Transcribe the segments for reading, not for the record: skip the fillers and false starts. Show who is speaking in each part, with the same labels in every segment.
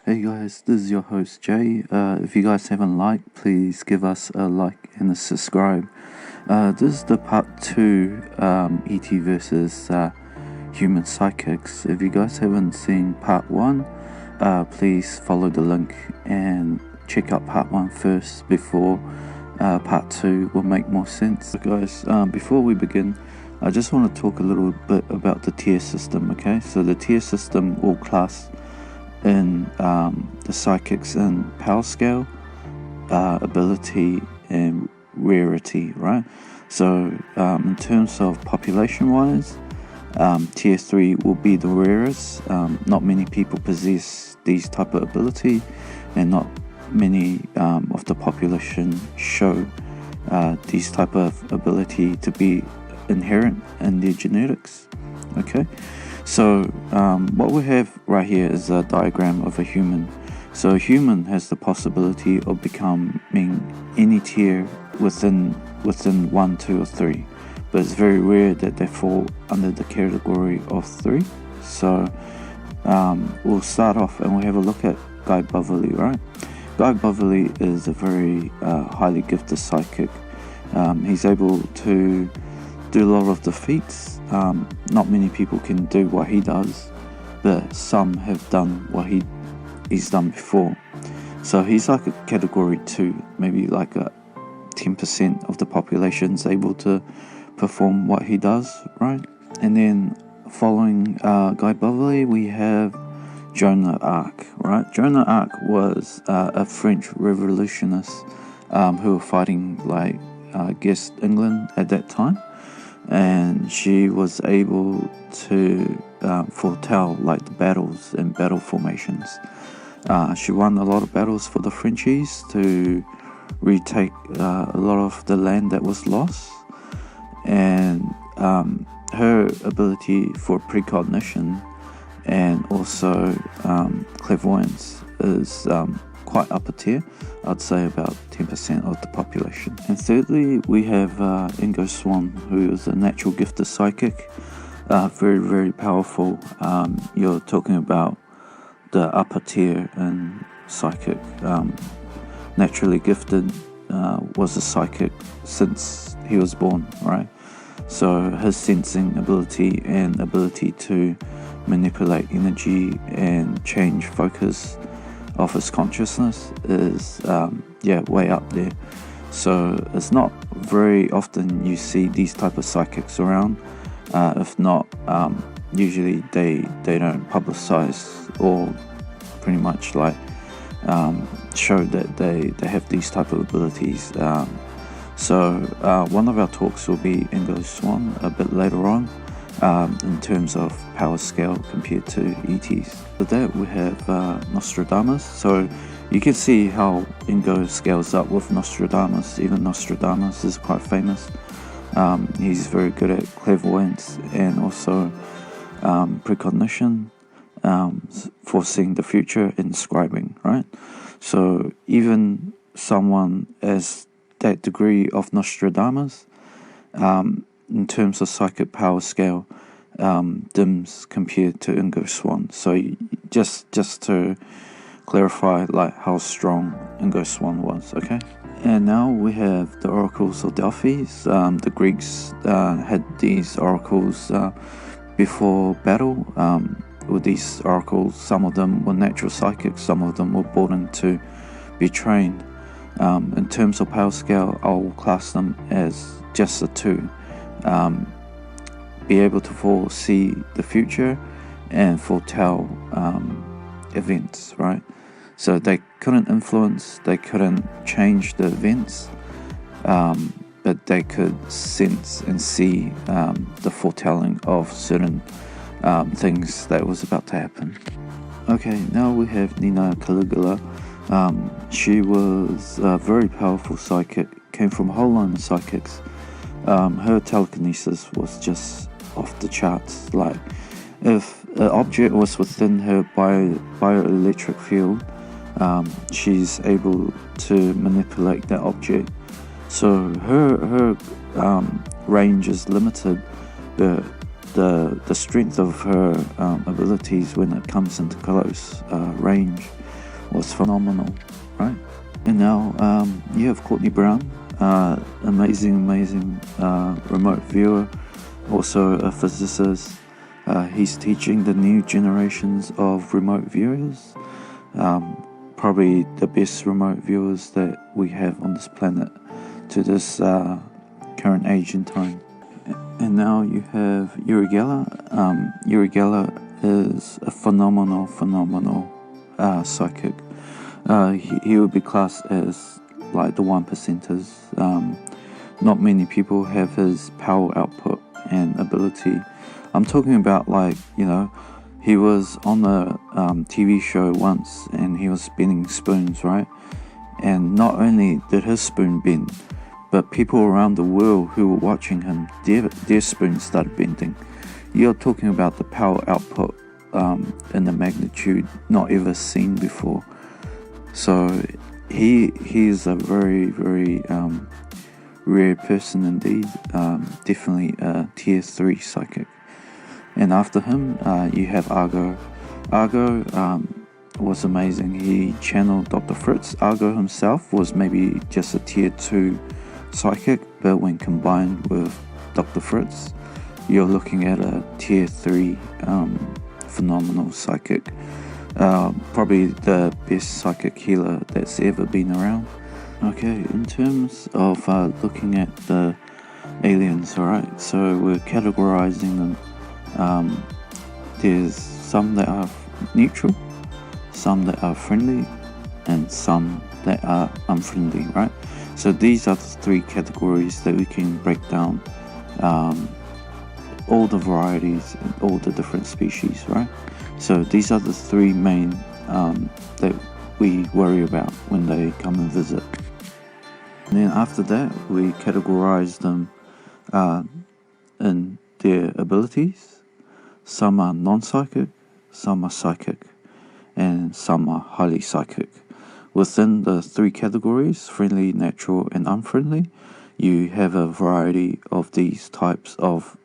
Speaker 1: Hey guys, this is your host Jay. If you guys haven't liked, please give us a like and a subscribe. This is the part 2 ET versus human psychics. If you guys haven't seen part 1, please follow the link and check out part 1 first before part 2 will make more sense. So guys, before we begin, I just want to talk a little bit about the tier system, okay? So the tier system will class in the psychics and power scale, ability and rarity, right? So in terms of population wise, tier 3 will be the rarest. Not many people possess these type of ability, and not many of the population show these type of ability to be inherent in their genetics, okay? So what we have right here is a diagram of a human. So a human has the possibility of becoming any tier within 1, 2 or 3, but it's very rare that they fall under the category of 3. So we'll start off and we'll have a look at Guy Beverly, right? Guy Beverly is a very highly gifted psychic. He's able to do a lot of the feats. Not many people can do what he does, but some have done what he's done before. So he's like a category 2, maybe like a 10% of the population is able to perform what he does, right? And then following Guy Beverly, we have Joan of Arc, right? Joan of Arc was a French revolutionist who were fighting, like, I guess, England at that time. And she was able to foretell like the battles and battle formations. She won a lot of battles for the Frenchies to retake a lot of the land that was lost, and her ability for precognition and also clairvoyance is quite upper tier. I'd say about 10% of the population. And thirdly, we have Ingo Swann, who is a natural gifted psychic, very, very powerful. You're talking about the upper tier in psychic. Naturally gifted, was a psychic since he was born, right? So his sensing ability and ability to manipulate energy and change focus of his consciousness is way up there. So it's not very often you see these type of psychics around. If not, usually they don't publicize or pretty much like show that they have these type of abilities. So one of our talks will be Ingo Swann a bit later on, in terms of power scale compared to ETs. With that, we have Nostradamus. So you can see how Ingo scales up with Nostradamus. Even Nostradamus is quite famous. He's very good at clairvoyance and also precognition, foreseeing the future and scribing, right? So even someone as that degree of Nostradamus, in terms of psychic power scale, dims compared to Ingo Swann. So just to clarify like how strong Ingo Swann was, okay? And now we have the oracles of Delphi. The Greeks had these oracles before battle. With these oracles, some of them were natural psychics, some of them were brought in to be trained. In terms of power scale, I'll class them as just a 2. Be able to foresee the future and foretell events, right? So they couldn't influence, they couldn't change the events, but they could sense and see the foretelling of certain things that was about to happen. Okay, now we have Nina Caligula. She was a very powerful psychic, came from a whole line of psychics. Her telekinesis was just off the charts. Like, if an object was within her bioelectric field, she's able to manipulate that object. So her range is limited, but the strength of her abilities when it comes into close range was phenomenal, right? And now you have Courtney Brown, amazing remote viewer, also a physicist. He's teaching the new generations of remote viewers, probably the best remote viewers that we have on this planet to this current age and time. And now you have Uri Geller. Uri Geller is a phenomenal psychic. He would be classed as like the 1%ers. Not many people have his power output and ability. I'm talking about, like, you know, he was on a TV show once and he was spinning spoons, right? And not only did his spoon bend, but people around the world who were watching him, their spoons started bending. You're talking about the power output in the magnitude not ever seen before. So he's a very rare person indeed. Definitely a tier 3 psychic. And after him, you have Argo. Argo was amazing. He channeled Dr. Fritz. Argo himself was maybe just a tier 2 psychic, but when combined with Dr. Fritz, you're looking at a tier 3 phenomenal psychic. Probably the best psychic healer that's ever been around. Okay, in terms of looking at the aliens, alright, so we're categorizing them. There's some that are neutral, some that are friendly, and some that are unfriendly, right? So these are the 3 categories that we can break down all the varieties and all the different species, right? So these are the 3 main that we worry about when they come and visit. And then after that, we categorize them in their abilities. Some are non-psychic, some are psychic, and some are highly psychic. Within the 3 categories, friendly, natural, and unfriendly, you have a variety of these types of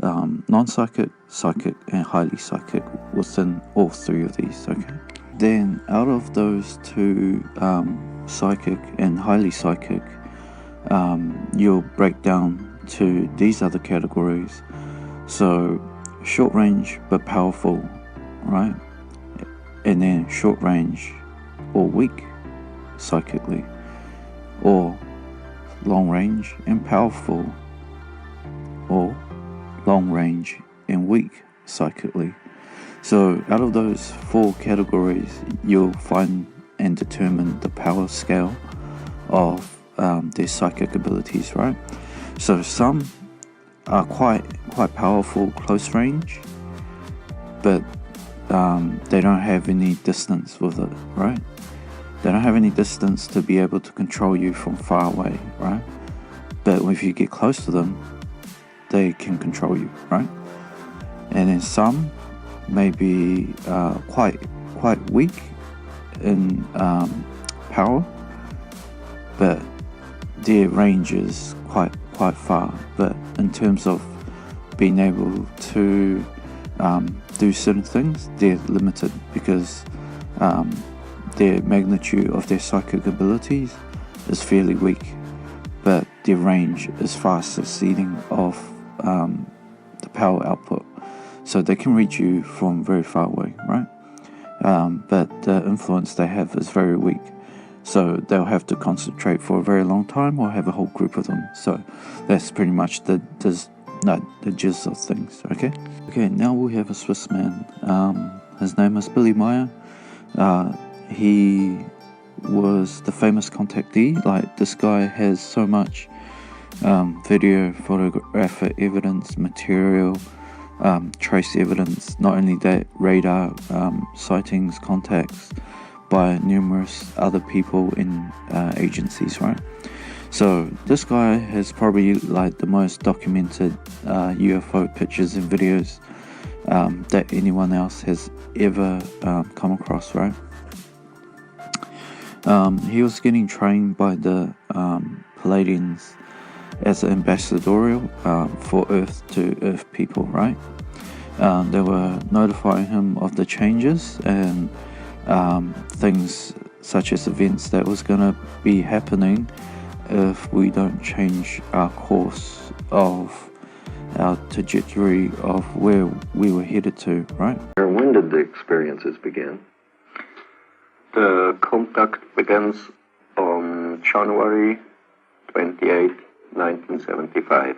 Speaker 1: non-psychic, psychic, and highly psychic within all 3 of these, okay? Then out of those 2, psychic and highly psychic, you'll break down to these other categories. So short range but powerful, right? And then short range or weak psychically, or long range and powerful, or long range and weak psychically. So out of those 4 categories, you'll find and determine the power scale of their psychic abilities, right? So some are quite powerful close range, but they don't have any distance with it, right? They don't have any distance to be able to control you from far away, right? But if you get close to them, they can control you, right? And then some may be quite weak in power, but their range is quite far. But in terms of being able to do certain things, they're limited because their magnitude of their psychic abilities is fairly weak, but their range is far exceeding of the power output, so they can reach you from very far away, right? But the influence they have is very weak, so they'll have to concentrate for a very long time or have a whole group of them. So that's pretty much the gist of things. Okay, now we have a Swiss man. His name is Billy Meyer. He was the famous contactee. Like, this guy has so much video, photographic evidence, material, trace evidence. Not only that, radar sightings, contacts by numerous other people in agencies, right? So this guy has probably like the most documented UFO pictures and videos that anyone else has ever come across, right? He was getting trained by the Palladians as an ambassadorial for Earth to Earth people, right? They were notifying him of the changes and things such as events that was going to be happening if we don't change our course of our trajectory of where we were headed to, right?
Speaker 2: When did the experiences begin? The contact begins on January 28, 1975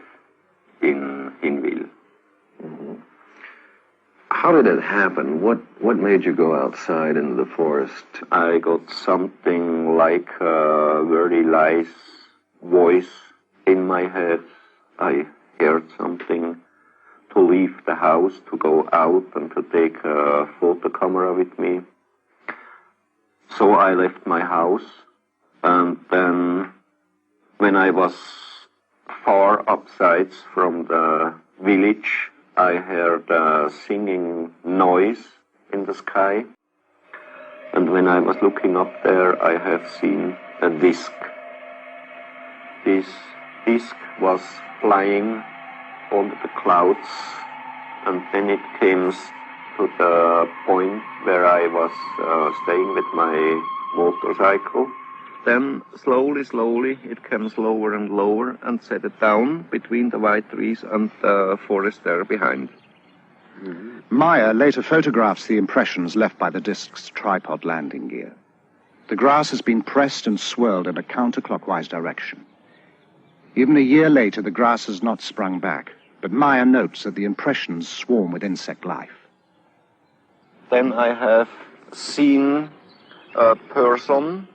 Speaker 2: in Hinwil. Mm-hmm. How did it happen? What made you go outside into the forest? I got something like a very nice voice in my head. I heard something to leave the house, to go out and to take a photo camera with me. So I left my house, and then when I was far upsides from the village, I heard a singing noise in the sky. And when I was looking up there, I have seen a disc. This disc was flying over the clouds, and then it came to the point where I was staying with my motorcycle. Then slowly it came lower and lower and set it down between the white trees and the forest there behind.
Speaker 3: Mm-hmm. Maya later photographs the impressions left by the disc's tripod landing gear. The grass has been pressed and swirled in a counterclockwise direction. Even a year later, the grass has not sprung back, but Maya notes that the impressions swarm with insect life.
Speaker 2: Then I have seen a person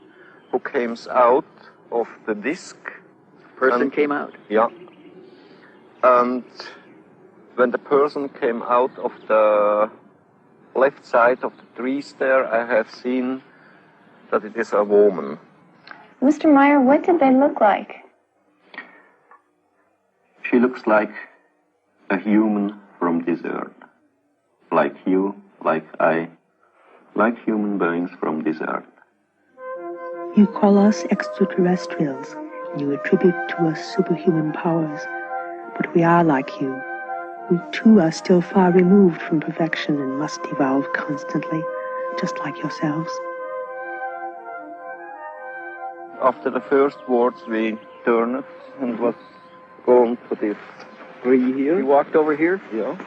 Speaker 2: who came out of the disc.
Speaker 4: Person came out?
Speaker 2: Yeah. And when the person came out of the left side of the trees there, I have seen that it is a woman.
Speaker 5: Mr. Meyer, what did they look like?
Speaker 2: She looks like a human from this earth. Like you, like I, like human beings from this earth.
Speaker 6: You call us extraterrestrials, and you attribute to us superhuman powers. But we are like you. We too are still far removed from perfection and must evolve constantly, just like yourselves.
Speaker 2: After the first words, we turned and was going to this tree here.
Speaker 4: You walked over here?
Speaker 2: Yeah.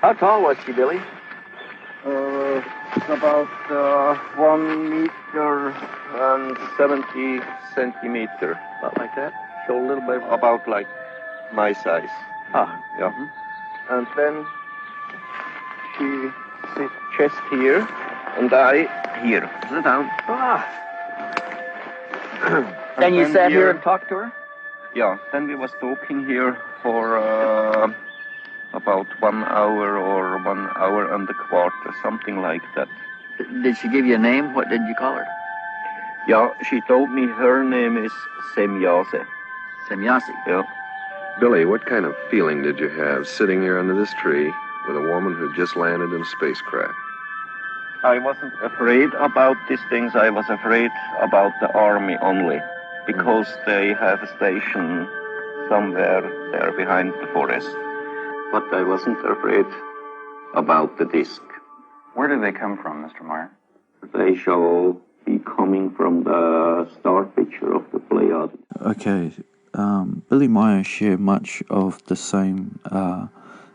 Speaker 4: How tall was she, Billy?
Speaker 2: About 1 meter and 70 centimeter.
Speaker 4: About like that? Show a little bit.
Speaker 2: About like my size.
Speaker 4: Ah.
Speaker 2: Yeah.
Speaker 4: Mm-hmm.
Speaker 2: And then she sits chest here, and I here. Sit down.
Speaker 4: Ah. Then you sat here and talked to her?
Speaker 2: Yeah. Then we was talking here for about 1 hour or 1 hour and a quarter, something like that.
Speaker 4: Did she give you a name? What did you call her?
Speaker 2: Yeah, she told me her name is Semyase.
Speaker 4: Semyase?
Speaker 2: Yeah.
Speaker 7: Billy, what kind of feeling did you have sitting here under this tree with a woman who just landed in a spacecraft?
Speaker 2: I wasn't afraid about these things. I was afraid about the army only, because they have a station somewhere there behind the forest. But I wasn't afraid about the disc.
Speaker 4: Where did they come from, Mr. Meyer?
Speaker 2: They shall be coming from the star picture of the Pleiad.
Speaker 1: Okay, Billy Meyer shared much of the same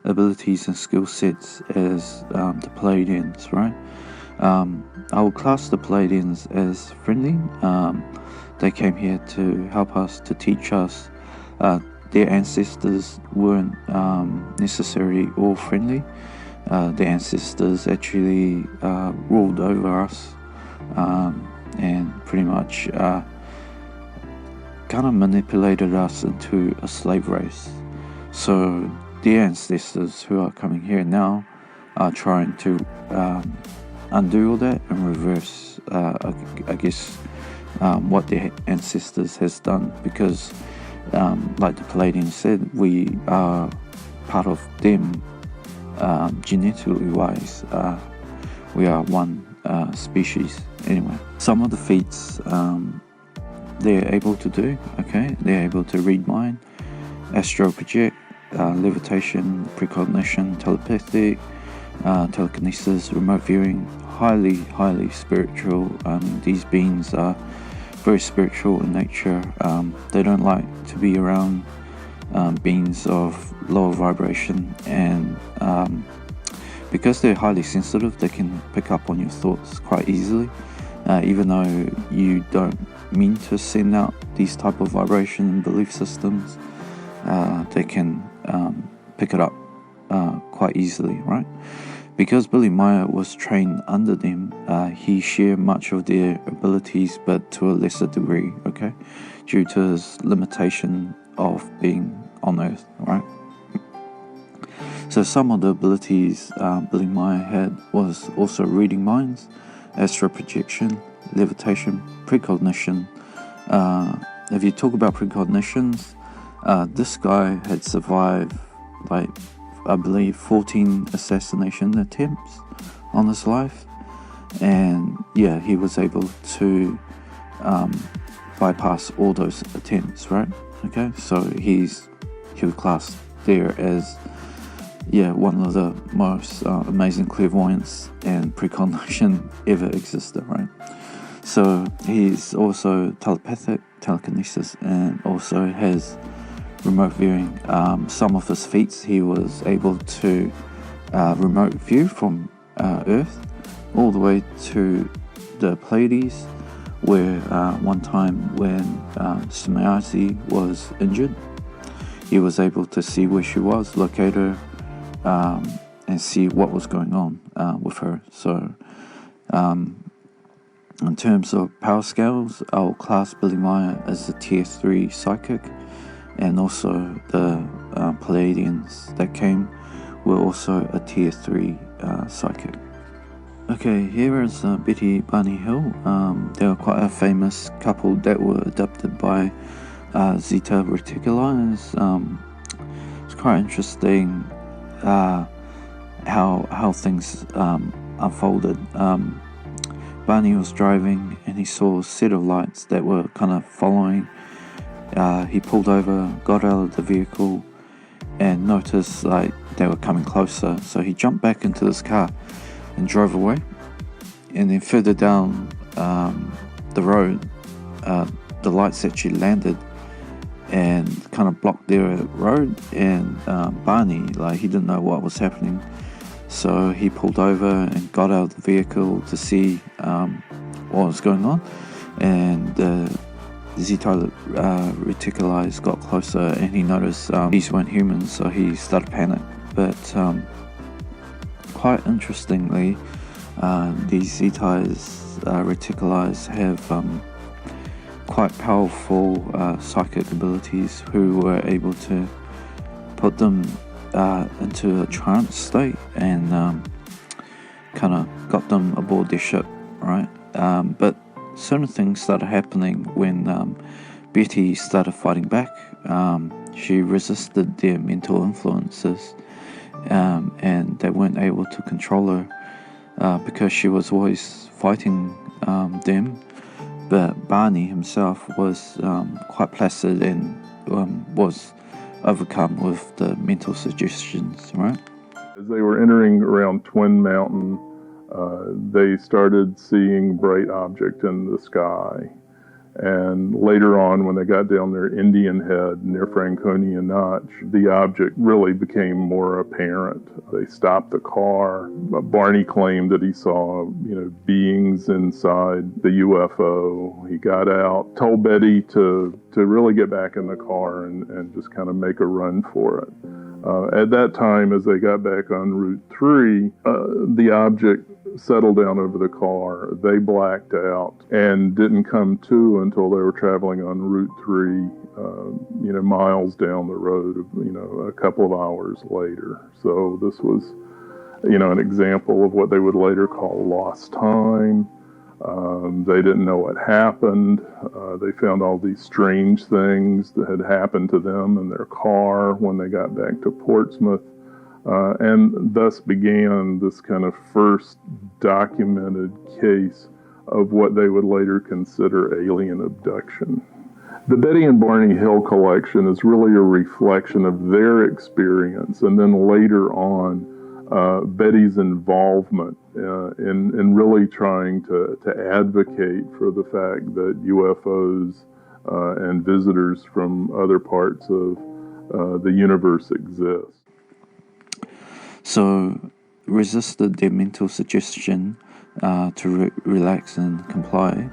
Speaker 1: abilities and skill sets as the Pleiadians, right? I will class the Pleiadians as friendly. They came here to help us, to teach us. Their ancestors weren't necessarily all friendly. Their ancestors actually ruled over us and pretty much kind of manipulated us into a slave race. So their ancestors who are coming here now are trying to undo all that and reverse, I guess, what their ancestors has done, because like the Pleiadians said, we are part of them genetically wise. We are one species anyway. Some of the feats they're able to do, okay, they're able to read mind, astral project, levitation, precognition, telepathic, telekinesis, remote viewing, highly spiritual. These beings are very spiritual in nature. They don't like to be around beings of lower vibration, and because they're highly sensitive, they can pick up on your thoughts quite easily, even though you don't mean to send out these type of vibration and belief systems. They can pick it up quite easily, right? Because Billy Meier was trained under them, he shared much of their abilities, but to a lesser degree, okay? Due to his limitation of being on Earth, right? So some of the abilities Billy Meier had was also reading minds, astral projection, levitation, precognition. If you talk about precognitions, this guy had survived, like, I believe 14 assassination attempts on his life, and yeah, he was able to bypass all those attempts, right? Okay, so he was classed there as one of the most amazing clairvoyants and precognition ever existed, right? So he's also telepathic, telekinesis, and also has remote viewing. Some of his feats, he was able to remote view from Earth all the way to the Pleiades, where one time when Sappheiros was injured, he was able to see where she was, locate her, and see what was going on with her. So in terms of power scales, I'll class Billy Meier as a tier 3 psychic, and also the Pleiadians that came were also a tier 3 psychic. Okay, here is Betty Barney Hill. They were quite a famous couple that were adopted by Zeta Reticuli. It's quite interesting how things unfolded. Barney was driving and he saw a set of lights that were kind of following. He pulled over, got out of the vehicle, and noticed like they were coming closer. So he jumped back into this car and drove away. And then further down the road, the lights actually landed and kind of blocked their road. And Barney, like, he didn't know what was happening. So he pulled over and got out of the vehicle to see what was going on. And Zeta Reticuli got closer, and he noticed these weren't humans, so he started panic. But quite interestingly, these Zeta Reticuli have quite powerful psychic abilities, who were able to put them into a trance state and kind of got them aboard their ship, right? But certain things started happening when Betty started fighting back. She resisted their mental influences, and they weren't able to control her because she was always fighting them. But Barney himself was quite placid and was overcome with the mental suggestions, right?
Speaker 8: As they were entering around Twin Mountain, they started seeing bright object in the sky. And later on, when they got down near Indian Head, near Franconia Notch, the object really became more apparent. They stopped the car. Barney claimed that he saw, beings inside the UFO. He got out, told Betty to really get back in the car and just kind of make a run for it. At that time, as they got back on Route 3, the object settled down over the car. They blacked out and didn't come to until they were traveling on Route 3, miles down the road, a couple of hours later. So this was, an example of what they would later call lost time. They didn't know what happened. They found all these strange things that had happened to them in their car when they got back to Portsmouth. And thus began this kind of first documented case of what they would later consider alien abduction. The Betty and Barney Hill collection is really a reflection of their experience, and then later on, Betty's involvement in really trying to advocate for the fact that UFOs and visitors from other parts of the universe exist.
Speaker 1: So, resisted their mental suggestion to relax and comply.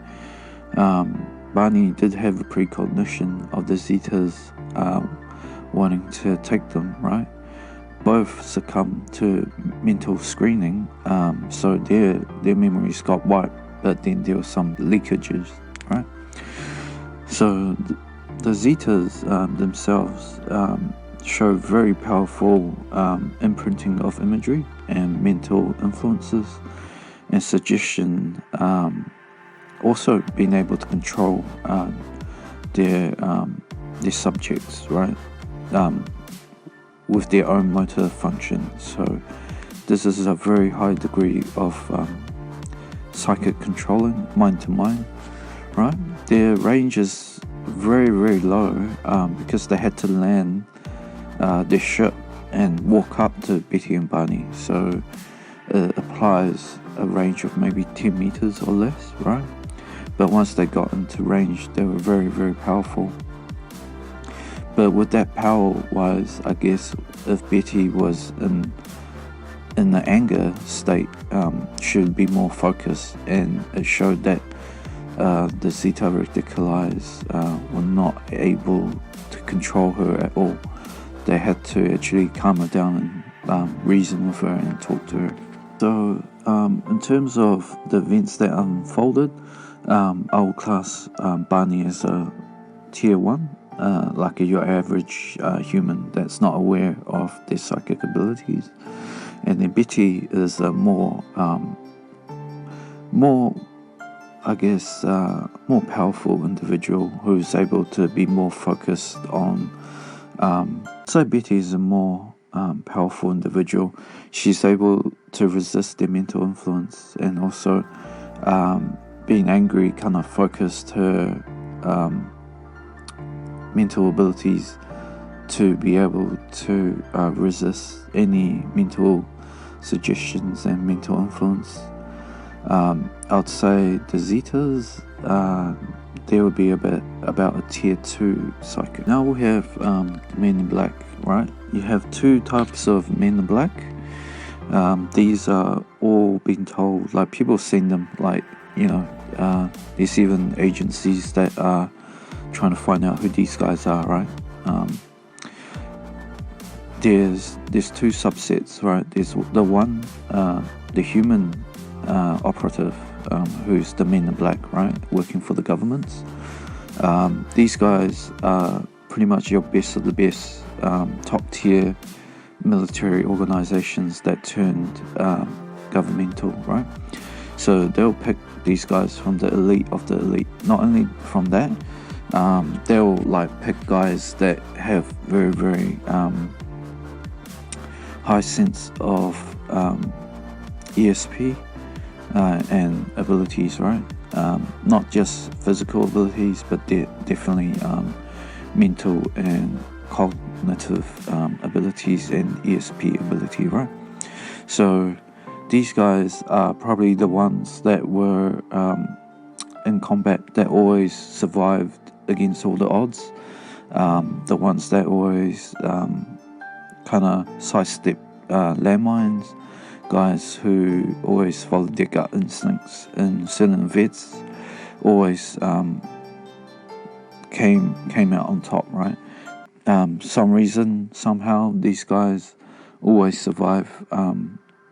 Speaker 1: Barney did have a precognition of the Zetas wanting to take them, right? Both succumbed to mental screening, so their memories got wiped, but then there were some leakages, right? So the Zetas themselves show very powerful imprinting of imagery and mental influences and suggestion, also being able to control their subjects, right? With their own motor function. So this is a very high degree of psychic controlling, mind to mind, right? Their range is very, very low because they had to land their ship and walk up to Betty and Barney. So it applies a range of maybe 10 meters or less, right? But once they got into range, they were very, very powerful. But with that power-wise, I guess if Betty was in the anger state, she would be more focused, and it showed that the Zeta Reticuli were not able to control her at all. They had to actually calm her down and reason with her and talk to her. So, in terms of the events that unfolded, I would class Barney as a tier 1. Like your average human that's not aware of their psychic abilities, and then Betty is a more powerful individual who's able to be more focused on. So Betty is a more powerful individual. She's able to resist their mental influence, and also being angry kind of focused her mental abilities to be able to resist any mental suggestions and mental influence. I would say the Zetas, they would be about a tier 2 psychic. Now we have Men in Black, right? You have 2 types of Men in Black. These are all being told, like people send them, like, you know, there's even agencies that are trying to find out who these guys are, right? There's 2 subsets, right? There's the one, the human operative, who's the Men in Black, right? Working for the governments. These guys are pretty much your best of the best, top tier military organizations that turned governmental, right? So they'll pick these guys from the elite of the elite. Not only from that, they'll like pick guys that have very, very high sense of ESP and abilities, right? Not just physical abilities, but definitely mental and cognitive abilities and ESP ability, right? So these guys are probably the ones that were in combat that always survived against all the odds, the ones that always kind of sidestep landmines, guys who always followed their gut instincts in certain events, always came out on top, right? Some reason, somehow, these guys always survive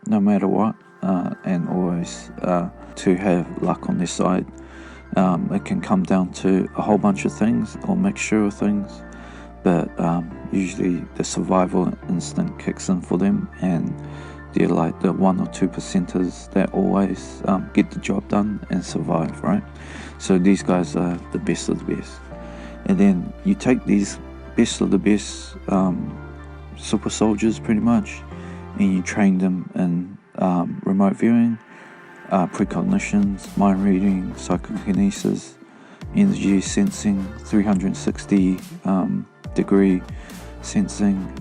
Speaker 1: no matter what, and always to have luck on their side. It can come down to a whole bunch of things or mixture of things, but usually the survival instinct kicks in for them, and they're like the 1 or 2%ers that always get the job done and survive, right? So these guys are the best of the best. And then you take these best of the best super soldiers pretty much, and you train them in remote viewing, precognitions, mind reading, psychokinesis, energy sensing, 360 degree sensing,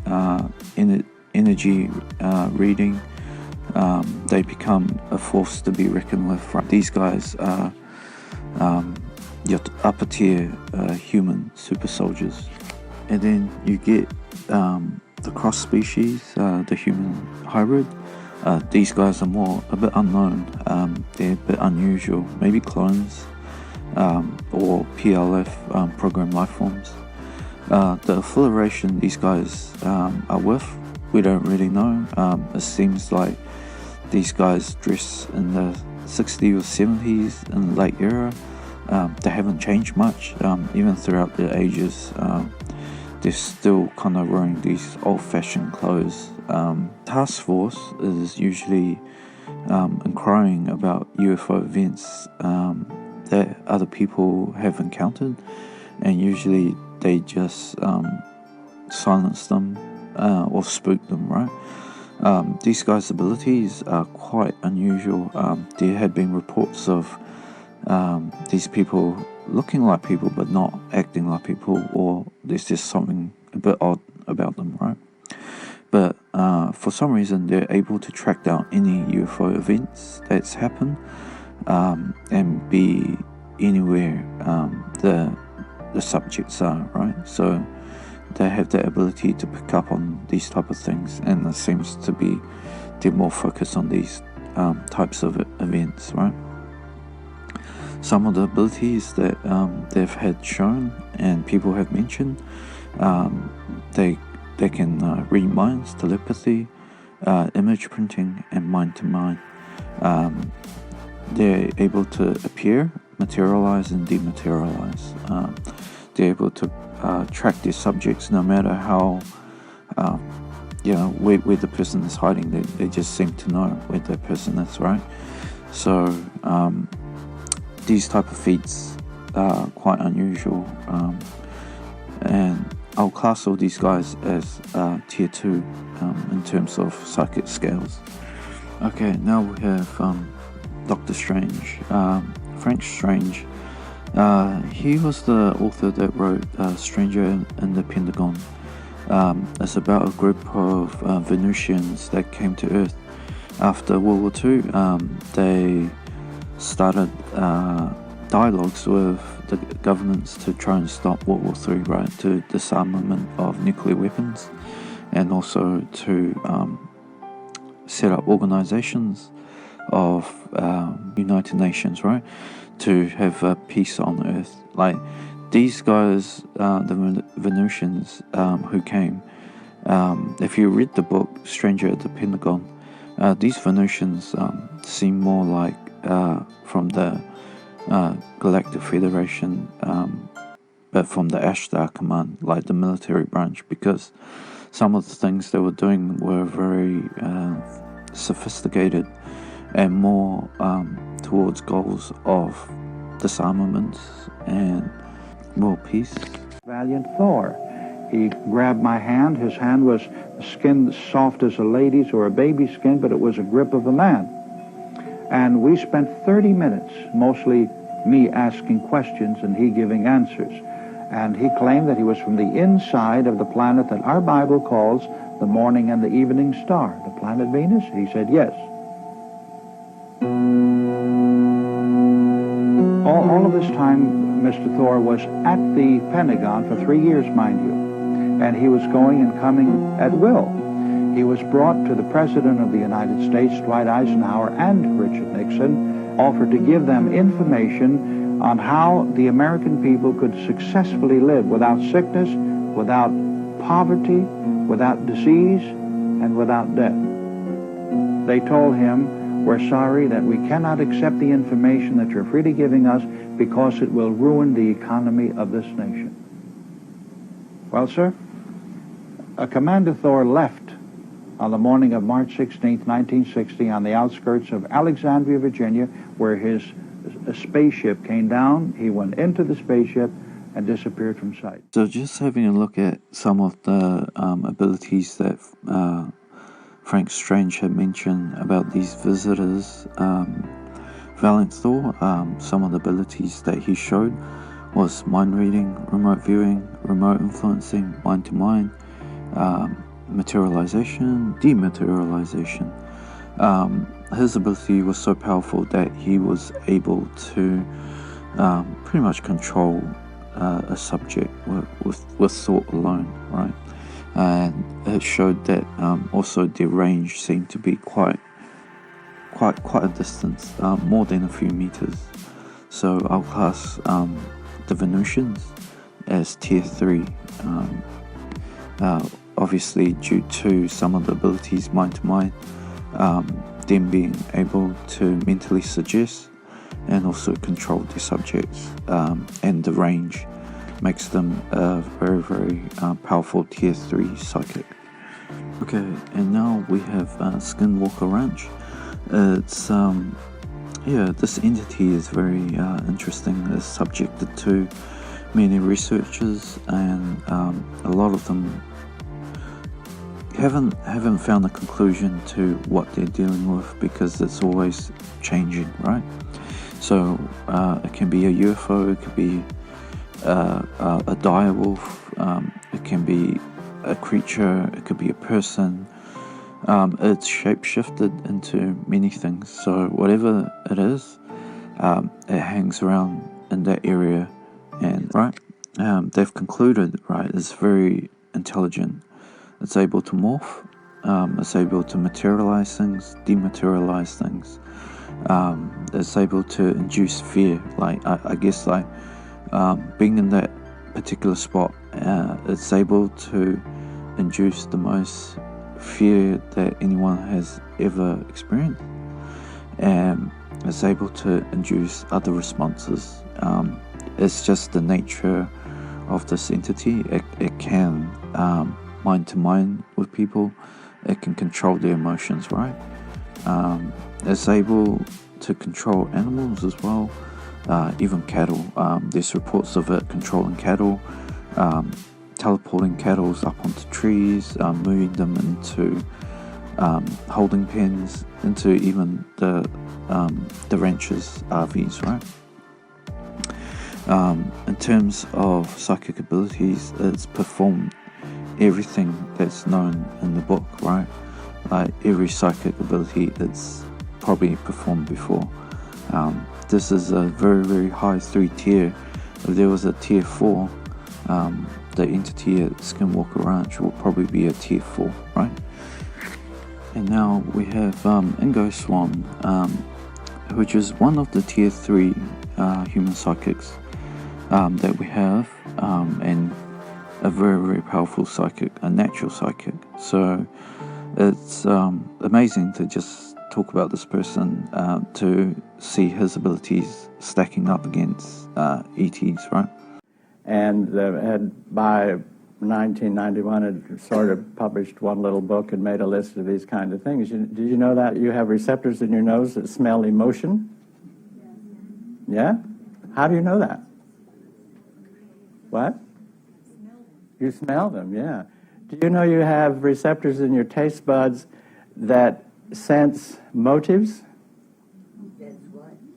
Speaker 1: energy reading, they become a force to be reckoned with. Right? These guys are your upper tier human super soldiers. And then you get the cross species, the human hybrid. These guys are a bit unknown. They're a bit unusual, maybe clones or PLF, program life forms. The affiliation these guys are with, we don't really know. It seems like these guys dress in the 60s or 70s in the late era. They haven't changed much, even throughout the ages. They're still kind of wearing these old-fashioned clothes. Task force is usually inquiring about UFO events that other people have encountered, and usually they just silence them or spook them, right? These guys' abilities are quite unusual. There had been reports of these people looking like people but not acting like people, or there's just something a bit odd about them, right? But for some reason they're able to track down any UFO events that's happened and be anywhere the subjects are, right? So they have the ability to pick up on these type of things, and it seems to be they're more focused on these types of events, right? Some of the abilities that they've had shown and people have mentioned, they can read minds, telepathy, image printing, and mind-to-mind. They're able to appear, materialize, and dematerialize. They're able to track their subjects no matter how, where the person is hiding. They just seem to know where the person is, right? So these type of feats are quite unusual, and I'll class all these guys as tier 2 in terms of psychic scales. Okay, now we have Dr. Strange, Frank Strange. He was the author that wrote Stranger in the Pentagon. It's about a group of Venusians that came to Earth after World War II. They started dialogues with the governments to try and stop World War III, right, to disarmament of nuclear weapons, and also to set up organizations of United Nations, right, to have peace on Earth. Like these guys, the Venusians who came, if you read the book Stranger at the Pentagon, these Venusians seem more like from the Galactic Federation, but from the Ashtar Command, like the military branch, because some of the things they were doing were very sophisticated and more towards goals of disarmament and world peace.
Speaker 9: Valiant Thor. He grabbed my hand. His hand was skin soft as a lady's or a baby's skin, but it was a grip of a man. And we spent 30 minutes, mostly me asking questions and he giving answers. And he claimed that he was from the inside of the planet that our Bible calls the morning and the evening star, the planet Venus. He said yes. All of this time, Mr. Thor was at the Pentagon for 3 years, mind you. And he was going and coming at will. He was brought to the President of the United States, Dwight Eisenhower, and Richard Nixon, offered to give them information on how the American people could successfully live without sickness, without poverty, without disease, and without death. They told him, "We're sorry that we cannot accept the information that you're freely giving us because it will ruin the economy of this nation." Well, sir, Commander Thor left on the morning of March 16, 1960, on the outskirts of Alexandria, Virginia, where his spaceship came down. He went into the spaceship and disappeared from sight.
Speaker 1: So just having a look at some of the abilities that Frank Strange had mentioned about these visitors. Valiant Thor, some of the abilities that he showed was mind reading, remote viewing, remote influencing, mind to mind, materialization, dematerialization. his ability was so powerful that he was able to pretty much control a subject with thought alone, right? And it showed that also their range seemed to be quite a distance, more than a few meters. So I'll class the Venusians as tier 3. Obviously, due to some of the abilities mind to mind, them being able to mentally suggest and also control their subjects, and the range makes them a very, very powerful tier 3 psychic. Okay, and now we have Skinwalker Ranch. It's this entity is very interesting. It's subjected to many researchers, and a lot of them haven't found a conclusion to what they're dealing with, because it's always changing, right? So it can be a UFO, it could be a dire wolf, it can be a creature, it could be a person. It's shape-shifted into many things. So whatever it is, it hangs around in that area, and right, they've concluded, right, it's very intelligent. It's able to morph. It's able to materialize things, dematerialize things. It's able to induce fear. Like I guess, like being in that particular spot, it's able to induce the most fear that anyone has ever experienced, and it's able to induce other responses. It's just the nature of this entity. It can mind to mind with people. It can control their emotions, right? It's able to control animals as well, even cattle. There's reports of it controlling cattle, teleporting cattle up onto trees, moving them into holding pens, into even the ranchers' RVs, right? In terms of psychic abilities, it's performed everything that's known in the book, right? Like every psychic ability it's probably performed before. This is a very, very high 3 tier. If there was a tier 4, the entity at Skinwalker Ranch will probably be a tier 4, right? And now we have Ingo Swan, which is one of the tier 3 human psychics that we have, and a very, very powerful psychic, a natural psychic. So it's amazing to just talk about this person, to see his abilities stacking up against ETs, right?
Speaker 10: And by 1991 had sort of published one little book and made a list of these kind of things. Did you know that you have receptors in your nose that smell emotion? Yeah? How do you know that? What? You smell them, yeah. Do you know you have receptors in your taste buds that sense motives?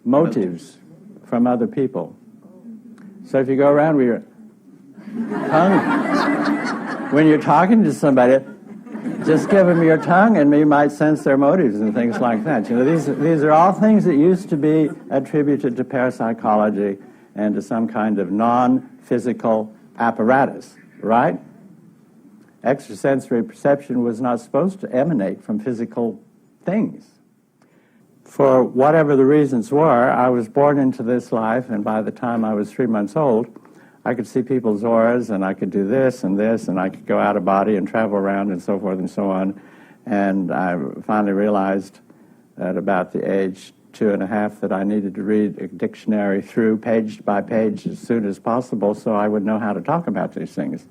Speaker 10: Motives from other people. So if you go around with your tongue, when you're talking to somebody, just give them your tongue and you might sense their motives and things like that. You know, these are all things that used to be attributed to parapsychology and to some kind of non-physical apparatus, right? Extrasensory perception was not supposed to emanate from physical things. For whatever the reasons were, I was born into this life, and by the time I was 3 months old, I could see people's auras, and I could do this, and I could go out of body and travel around and so forth and so on. And I finally realized at about the age 2.5 that I needed to read a dictionary through page by page as soon as possible so I would know how to talk about these things.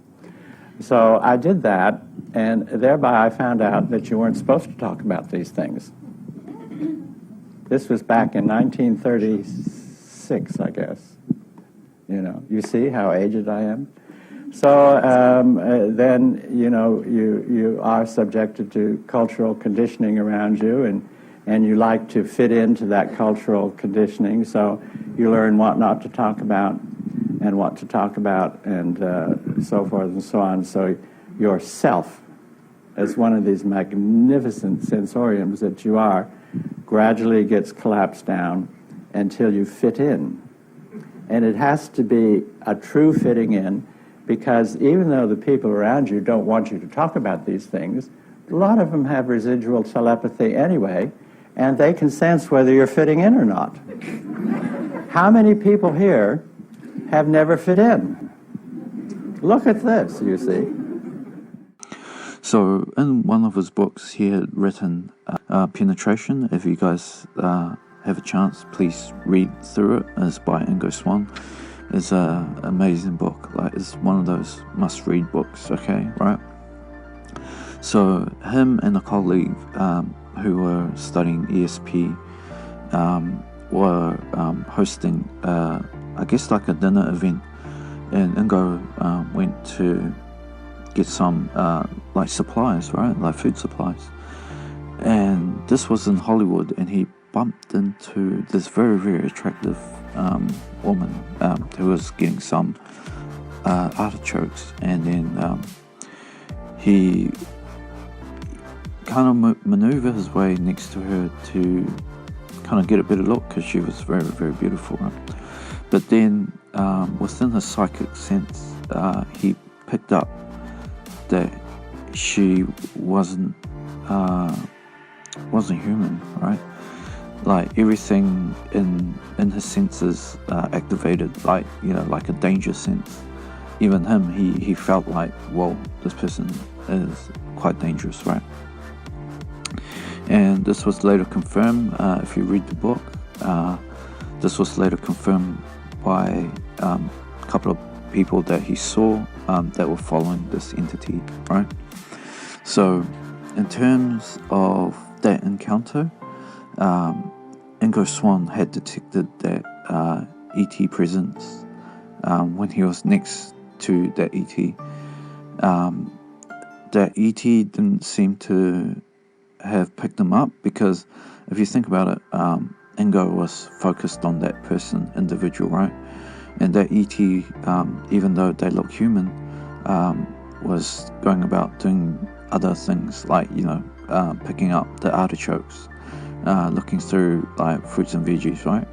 Speaker 10: So I did that, and thereby I found out that you weren't supposed to talk about these things. This was back in 1936, I guess. You know, you see how aged I am? So then, you know, you are subjected to cultural conditioning around you, and you like to fit into that cultural conditioning, so you learn what not to talk about and what to talk about, and so forth and so on. So your self as one of these magnificent sensoriums that you are, gradually gets collapsed down until you fit in. And it has to be a true fitting in, because even though the people around you don't want you to talk about these things, a lot of them have residual telepathy anyway, and they can sense whether you're fitting in or not. How many people here have never fit in? Look at this, you see.
Speaker 1: So, in one of his books, he had written Penetration. If you guys have a chance, please read through it. It's by Ingo Swann. It's an amazing book. Like, it's one of those must-read books, okay, right? So, him and a colleague who were studying ESP were hosting, I guess, like a dinner event. And Ingo went to get some like supplies, right? Like food supplies. And this was in Hollywood, and he bumped into this very, very attractive woman who was getting some artichokes. And then he kind of maneuvered his way next to her to kind of get a better look, because she was very, very beautiful, right? But then within his psychic sense, he picked up that she wasn't human, right? Like, everything in his senses activated, like, you know, like a danger sense. Even him, he felt like, whoa, this person is quite dangerous, right? And this was later confirmed, if you read the book, this was later confirmed by a couple of people that he saw that were following this entity, right? So, in terms of that encounter, Ingo Swann had detected that ET presence when he was next to that ET. That ET didn't seem to have picked him up, because if you think about it, Ingo was focused on that person, individual, right? And that ET, even though they look human, was going about doing other things, like, you know, picking up the artichokes, looking through like fruits and veggies, right?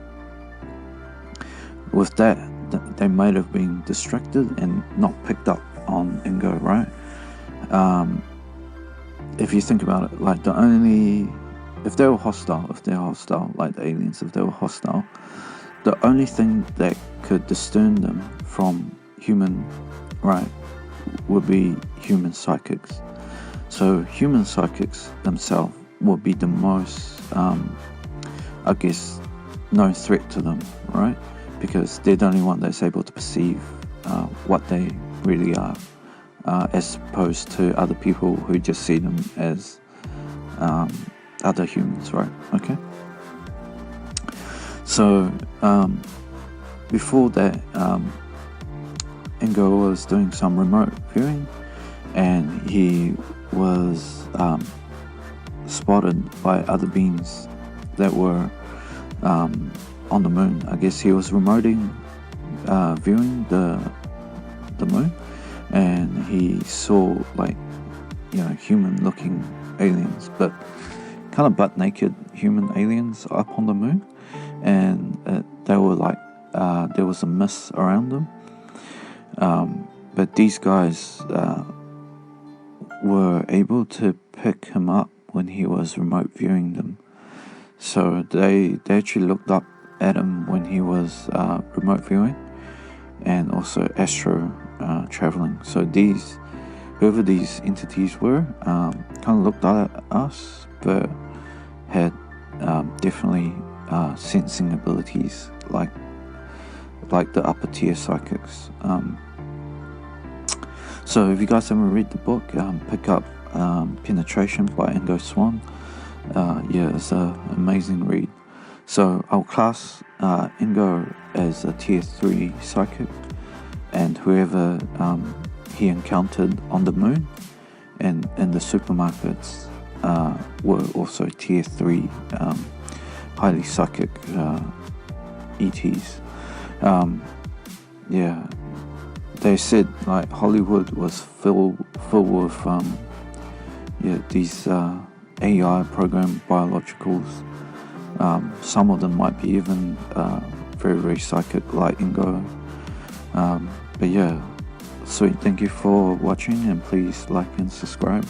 Speaker 1: With that, they might have been distracted and not picked up on Ingo, right? If you think about it, like, if they were hostile, like the aliens, if they were hostile, the only thing that could discern them from human, right, would be human psychics. So human psychics themselves would be the most, I guess, known threat to them, right? Because they're the only one that's able to perceive what they really are, as opposed to other people who just see them as other humans, right? Okay. So before that, Ingo was doing some remote viewing, and he was spotted by other beings that were on the moon. I guess he was remoting viewing the moon, and he saw, like, you know, human looking aliens, but kind of butt naked human aliens up on the moon, and they were like, there was a mist around them, but these guys were able to pick him up when he was remote viewing them. So they actually looked up at him when he was remote viewing, and also astro traveling. So whoever these entities were, kind of looked at us, but had definitely sensing abilities like the upper tier psychics. So if you guys haven't read the book, pick up Penetration by Ingo Swann. Yeah, it's an amazing read. So I'll class Ingo as a tier 3 psychic, and whoever he encountered on the moon and in the supermarkets were also tier 3 highly psychic ETs. Yeah, they said, like, Hollywood was full with these AI programmed biologicals, some of them might be even very, very psychic like Ingo. But yeah, sweet, thank you for watching, and please like and subscribe.